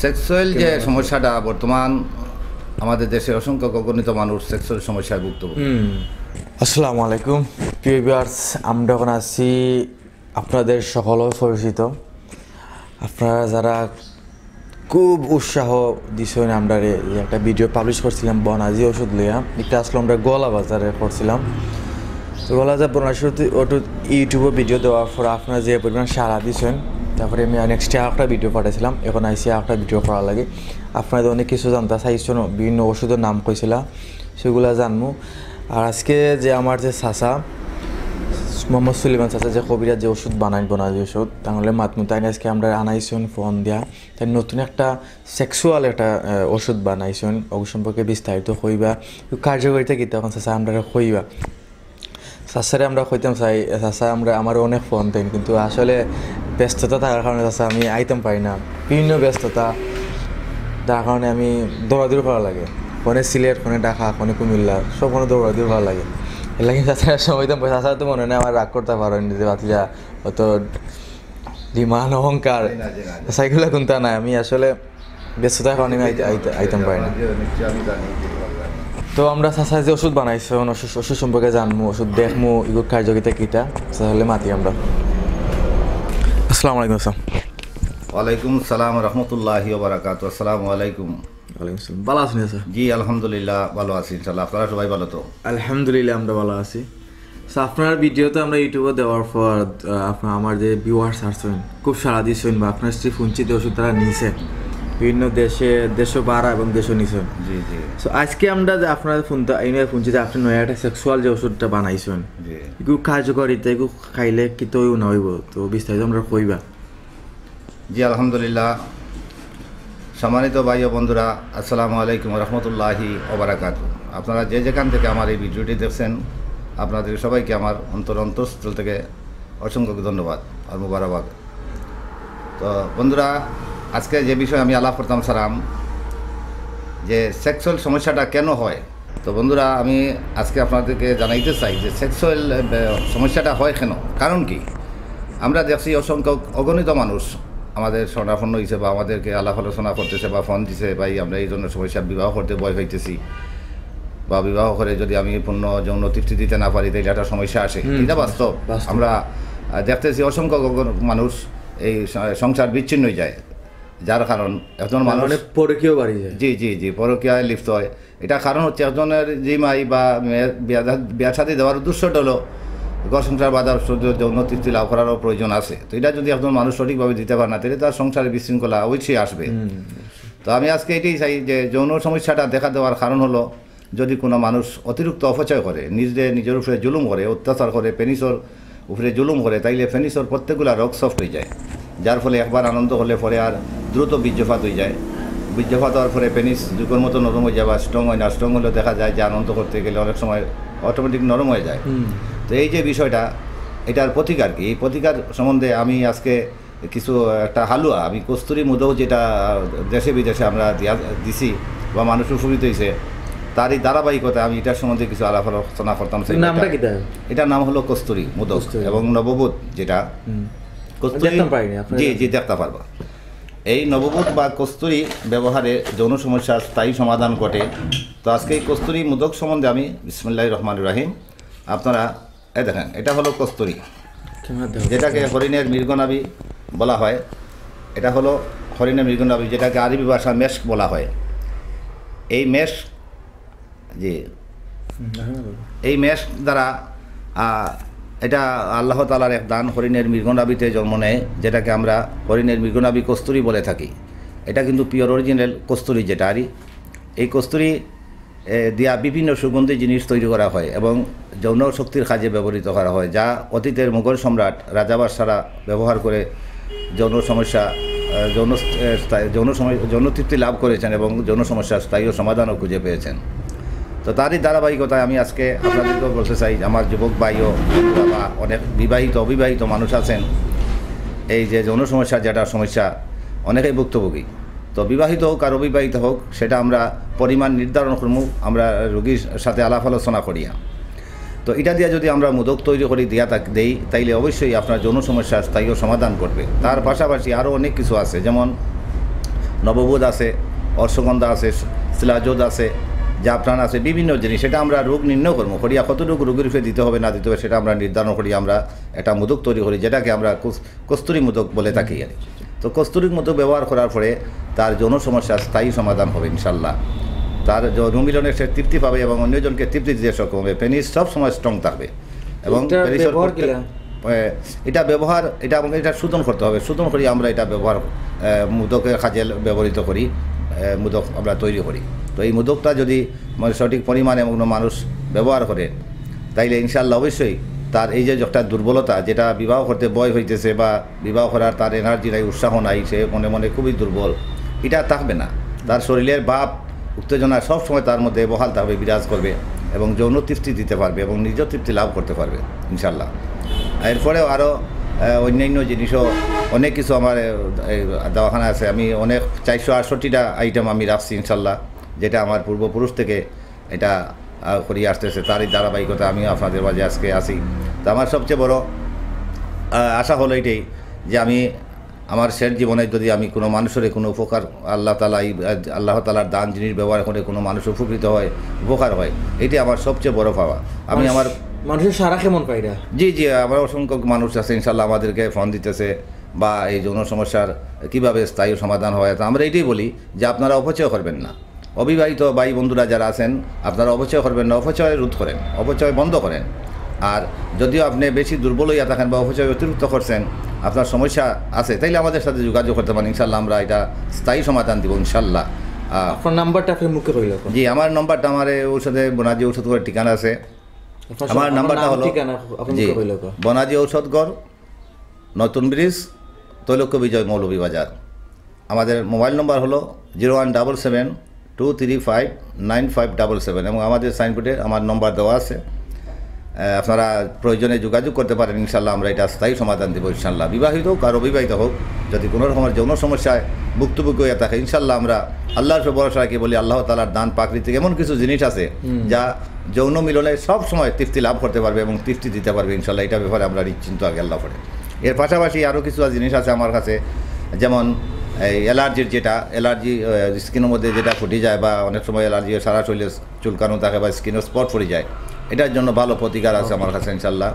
Sexual যে সমস্যাটা বর্তমান আমাদের দেশে অসংখ্য অগণিত মানুষ সেক্সুয়াল সমস্যায় ভুক্তভোগী। আসসালামু আলাইকুম প্রিয় ভিউয়ার্স, আমরা এখন আছি আপনাদের সকল পরিচিত, আপনারা যারা খুব উৎসাহ দিয়েছেন আমরা একটা ভিডিও পাবলিশ করছিলাম বনাজি ওষুধ লিয়া, এটা আসলে আমরা গোলা বাজারে করছিলাম। তো গোলা বাজার বনাজি ওটু ইউটিউবে ভিডিও দেওয়ার পর আপনারা যে পরিমাণ সাড়া দিয়েছেন, তারপরে আমি নেক্সট একটা ভিডিও পাঠাইছিলাম, এখন আইসি একটা ভিডিও করার লাগে। আপনাদের অনেক কিছু জানতে চাইছেন, বিভিন্ন ওষুধের নাম কইছিলাম, সেগুলো জানবো। আর আজকে যে আমার যে চাচা মোহাম্মদ সুলিমান চাচা যে কবিরাজ যে ওষুধ বানাই বনাজি ওষুধ, তাহলে মাতমু তাই আজকে আমরা আনাইছেন ফোন দিয়া, তাই নতুন একটা সেক্সুয়াল একটা ওষুধ বানাইছেন, ওই সম্পর্কে বিস্তারিত কইবা, কার্যকারিতা কী তখন চাচা আমরা কইবা। চাচারে আমরা কইতাম চাই, চাচা আমরা আমার অনেক ফোন দেন, কিন্তু আসলে ব্যস্ততা থাকার কারণে চাচা আমি আইতাম পারি না, বিভিন্ন ব্যস্ততা, তার কারণে আমি দৌড়াদৌড়ি করা লাগে, ফোনে সিলেট, ফোনে ঢাকা, ফোনে কুমিল্লা, সব ফোনে দৌড়াদৌড়ি করা লাগে। এর লাগে চাচার সময় দিতাম, চাচা তো মনে নেই আমার রাগ করতে পারো নিজে বাতিজা অত ডিমান অহংকার সাইকেলে কোনটা নাই, আমি আসলে ব্যস্ততার কারণে আমি আইতাম পারি না। তো আমরা চাচা যে ওষুধ বানাইছো ওষুধ সম্পর্কে জানবো, ওষুধ দেখবো, এগুলো কার্যকারিতা কীটা, তাহলে মাতি আমরা। আসসালামু আলাইকুম স্যার। ওয়ালাইকুম সালাম রহমতুল্লাহি ওয়া বারাকাতু। আসসালামু আলাইকুম। ওয়ালাইকুম আসসালাম। ভালো আছেন স্যার? জি আলহামদুলিল্লাহ ভালো আছি, ইনশাআল্লাহ আপনারা সবাই ভালো তো? আলহামদুলিল্লাহ আমরা ভালো আছি। স্যার আপনার ভিডিওতে আমরা ইউটিউবে দেওয়ার পর আপনার আমার যে ভিউয়ার্স আছেন খুব সাড়া দিয়েছেন, বা আপনার স্ত্রী ফুঞ্চিতে ওষুধ তারা নিয়েছে বিভিন্ন দেশে বাড়া এবং দেশও নিছেন। জি জি। সো আজকে আমরা যে আপনার ফুঞ্চিতে আপনি নয়া একটা সেক্সুয়াল যে ওষুধটা বানাইছেন, এগুলো কার্যকারিতা এগুলো খাইলে কি তো না হইব, তো বিস্তারিত আমরা কইবা। জি আলহামদুলিল্লাহ। সম্মানিত ভাই ও বন্ধুরা, আসসালামু আলাইকুম রহমতুল্লাহি ওয়া বারাকাতু। আপনারা যে যেখান থেকে আমার এই ভিডিওটি দেখছেন, আপনাদের সবাইকে আমার অন্তঃস্থল থেকে অসংখ্য ধন্যবাদ আর মুবারকবাদ। তো বন্ধুরা, আজকে যে বিষয়ে আমি আলাপ করতাম সারাম, যে সেক্সুয়াল সমস্যাটা কেন হয়। তো বন্ধুরা, আমি আজকে আপনাদেরকে জানাইতে চাই যে সেক্সুয়াল সমস্যাটা হয় কেন, কারণ কি। আমরা দেখছি অসংখ্য অগণিত মানুষ আমাদের স্বর্ণাপন্ন হয়েছে, বা আমাদেরকে আলাপ আলোচনা করতেছে, বা ফোন দিছে, ভাই আমরা এই জন্য সমস্যা বিবাহ করতে ভয় পাইতেছি, বা বিবাহ করে যদি আমি পূর্ণ যৌন তৃপ্তি দিতে না পারি তাহলে একটা সমস্যা আসে। এটা বাস্তব। আমরা দেখতেছি অসংখ্য মানুষ এই সংসার বিচ্ছিন্ন হয়ে যায়, যার কারণ একজন মানুষ পরকীয় বাড়ি যায়। জি জি জি, পরকীয়ায় লিপ্ত হয়। এটা কারণ হচ্ছে একজনের জিমাই বা বিয়া শাদী দেওয়ার উদ্দেশ্যটা হলো ঘর সংসার বাজার যৌন তৃপ্তি লাভ করারও প্রয়োজন আছে। তো এটা যদি একজন মানুষ সঠিকভাবে দিতে পারে না, তাহলে তার সংসারে বিশৃঙ্খলা অবশ্যই আসবে। তো আমি আজকে এটাই চাই যে যৌন সমস্যাটা দেখা দেওয়ার কারণ হলো, যদি কোনো মানুষ অতিরিক্ত অপচয় করে, নিজের উপরে জুলুম করে, অত্যাচার করে, পেনিসর উপরে জুলুম করে, তাইলে পেনিসর প্রত্যেকগুলা রক সফট হয়ে যায়, যার ফলে একবার আনন্দ হলে পরে আর দ্রুত বীর্যপাত হয়ে যায়। বীর্যপাত হওয়ার পরে পেনিস যুগের মতো নরম হয়ে যায়, বা স্ট্রং হয় না। স্ট্রং হলেও দেখা যায় যে আনন্দ করতে গেলে অনেক সময় অটোমেটিক নরম হয়ে যায়। তো এই যে বিষয়টা, এটার প্রতিকার কি, এই প্রতিকার সম্বন্ধে আমি আজকে কিছু একটা হালুয়া, আমি কস্তুরি মুদও যেটা দেশে বিদেশে আমরা দিছি বা মানুষ উপকৃত হয়েছে, তারই ধারাবাহিকতা আমি এটার সম্বন্ধে কিছু আলাপ আলোচনা করতাম। এটার নাম হলো কস্তুরি মুদক এবং নববোধ, যেটা কস্তুরি। জি জি, দেখতে পারবা। এই নববোধ বা কস্তুরি ব্যবহারে যৌন সমস্যার স্থায়ী সমাধান ঘটে। তো আজকে এই কস্তুরি মুদক সম্বন্ধে আমি বিসমিল্লাহির রহমানির রহিম, আপনারা এই দেখেন, এটা হলো কস্তুরি, যেটাকে হরিণের মৃগনাভি বলা হয়। এটা হলো হরিণের মৃগনাভি, যেটাকে আরবি ভাষা মেশক বলা হয়। এই মেশ, জি, এই মেশ দ্বারা এটা আল্লাহ তাআলার এক দান, হরিণের মৃগনাভিতে জন্ম নেয়, যেটাকে আমরা হরিণের মৃগনাভি কস্তুরি বলে থাকি। এটা কিন্তু পিওর অরিজিনাল কস্তুরি, যেটা আর এই কস্তুরি দিয়া বিভিন্ন সুগন্ধি জিনিস তৈরি করা হয় এবং যৌন শক্তির কাজে ব্যবহৃত করা হয়, যা অতীতের মুঘল সম্রাট রাজা বাদশারা ব্যবহার করে যৌন তৃপ্তি লাভ করেছেন এবং যৌন সমস্যার স্থায়ী সমাধানও খুঁজে পেয়েছেন। তো তারই ধারাবাহিকতায় আমি আজকে আপনাদেরকেও বলতে চাই, আমার যুবক ভাই ও বা অনেক বিবাহিত অবিবাহিত মানুষ আছেন, এই যে যৌন সমস্যা, যেটা সমস্যা অনেকেই ভুক্তভোগী। তো বিবাহিত হোক আর অবিবাহিত হোক, সেটা আমরা পরিমাণ নির্ধারণ করবো, আমরা রোগীর সাথে আলাপ আলোচনা করিয়া। তো এটা দিয়ে যদি আমরা মোদক তৈরি করে দেই, তাইলে অবশ্যই আপনার যৌন সমস্যার স্থায়ী সমাধান করবে। তার পাশাপাশি আরও অনেক কিছু আছে, যেমন নববোধ আছে, অশ্বগন্ধা আছে, শিলাজোদ আছে, জাফরান আছে, বিভিন্ন জিনিস। সেটা আমরা রোগ নির্ণয় করবো করিয়া কতটুকু রোগীর উপরে দিতে হবে না দিতে হবে সেটা আমরা নির্ধারণ করি। আমরা একটা মোদক তৈরি করি যেটাকে আমরা কস্তুরী মোদক বলে থাকি আর। তো কস্তুরী মোদক ব্যবহার করার পরে তার যৌন সমস্যার স্থায়ী সমাধান হবে ইনশাল্লাহ। তার যৌন মিলনে সে তৃপ্তি পাবে এবং অন্যজনকে তৃপ্তি দিতে সক্ষম হবে। পেনিস সবসময় স্ট্রং থাকবে এবং এটা ব্যবহার এটা শোধন করতে হবে। শোধন করি আমরা এটা ব্যবহার মোদকের কাজে ব্যবহৃত করি, মোদক আমরা তৈরি করি। তো এই মোদকটা যদি সঠিক পরিমাণে কোনো মানুষ ব্যবহার করে তাইলে ইনশাআল্লাহ অবশ্যই তার এই যে একটা দুর্বলতা, যেটা বিবাহ করতে ভয় হইতেছে বা বিবাহ করার তার এনার্জি নাই, উৎসাহ নাই, সে মনে মনে খুবই দুর্বল, এটা থাকবে না। তার শরীরের ভাব উত্তেজনা সবসময় তার মধ্যে বহাল থাকবে, বিরাজ করবে এবং যৌন তৃপ্তি দিতে পারবে এবং নিজ তৃপ্তি লাভ করতে পারবে ইনশাআল্লাহ। এরপরেও আরও অন্যান্য জিনিসও অনেক কিছু আমার দওয়াখানা আছে। আমি অনেক 468টা আইটেম আমি রাখছি ইনশাআল্লাহ, যেটা আমার পূর্বপুরুষ থেকে এটা করিয়ে আসতেছে। তারই ধারাবাহিকতা আমিও আপনাদের মাঝে আজকে আসি। তো আমার সবচেয়ে বড় আশা হলো এটাই যে আমি আমার শেষ জীবনে যদি আমি কোনো মানুষের কোনো উপকার আল্লাহ তাআলার দান জিনিস ব্যবহার করে কোনো মানুষ উপকৃত হয়, উপকার হয়, এটাই আমার সবচেয়ে বড় পাওয়া। আমি আমার মানুষের সারা কেমন পাইরা? জি, আমার অসংখ্য মানুষ আছে ইনশাল্লাহ আমাদেরকে ফোন দিতেছে বা এই যৌন সমস্যার কীভাবে স্থায়ী সমাধান হয়। তো আমরা এটাই বলি যে আপনারা অপচয় করবেন না। অবিবাহিত ভাই বন্ধুরা যারা আছেন আপনারা অপচয় করবেন না, অপচয় রোধ করেন, অপচয় বন্ধ করেন। আর যদিও আপনি বেশি দুর্বল হইয়া থাকেন বা অপচয় অতিরিক্ত করছেন, আপনার সমস্যা আছে, তাইলে আমাদের সাথে যোগাযোগ করতে পারেন। ইনশাল্লাহ আমরা এটা স্থায়ী সমাধান দিব ইনশাল্লাহ। আপনার নাম্বারটা আপনি মুখে রইল? জি, আমার নাম্বারটা আমার ঔষধে বনাজি ঔষধ ঘরের ঠিকানা আছে। আমার নাম্বারটা হলো জি বনাজি ঔষধঘর, নতুন ব্রিজ, তৈলক্য বিজয়, মৌলভীবাজার। আমাদের মোবাইল নম্বর হলো 017723595577 এবং আমাদের সাইনবোর্ডে আমার নম্বর দেওয়া আছে। আপনারা প্রয়োজনে যোগাযোগ করতে পারেন ইনশাল্লাহ। আমরা এটা স্থায়ী সমাধান দেবো ইনশাল্লাহ। বিবাহিত হোক আর অবিবাহিত হোক, যদি কোনো রকমের যৌন সমস্যায় ভুক্তভোগী হয়ে থাকে ইনশাল্লাহ আমরা আল্লাহর ভরসা রাখি বলি আল্লাহ তাআলার দান প্রাকৃতিক এমন কিছু জিনিস আছে যা যৌন মিলনে সব সময় তৃপ্তি লাভ করতে পারবে এবং তৃপ্তি দিতে পারবে ইনশাল্লাহ। এটা ব্যাপারে আমরা নিশ্চিন্ত আগে আল্লাহ পড়ে। এর পাশাপাশি আরও কিছু জিনিস আছে আমার কাছে, যেমন এই অ্যালার্জির অ্যালার্জি স্কিনের মধ্যে যেটা ফুটে যায় বা অনেক সময় অ্যালার্জি সারা শরীরে চুলকানো থাকে বা স্কিনের স্পট পড়ে যায়, এটার জন্য ভালো প্রতিকার আছে আমার কাছে ইনশাল্লাহ।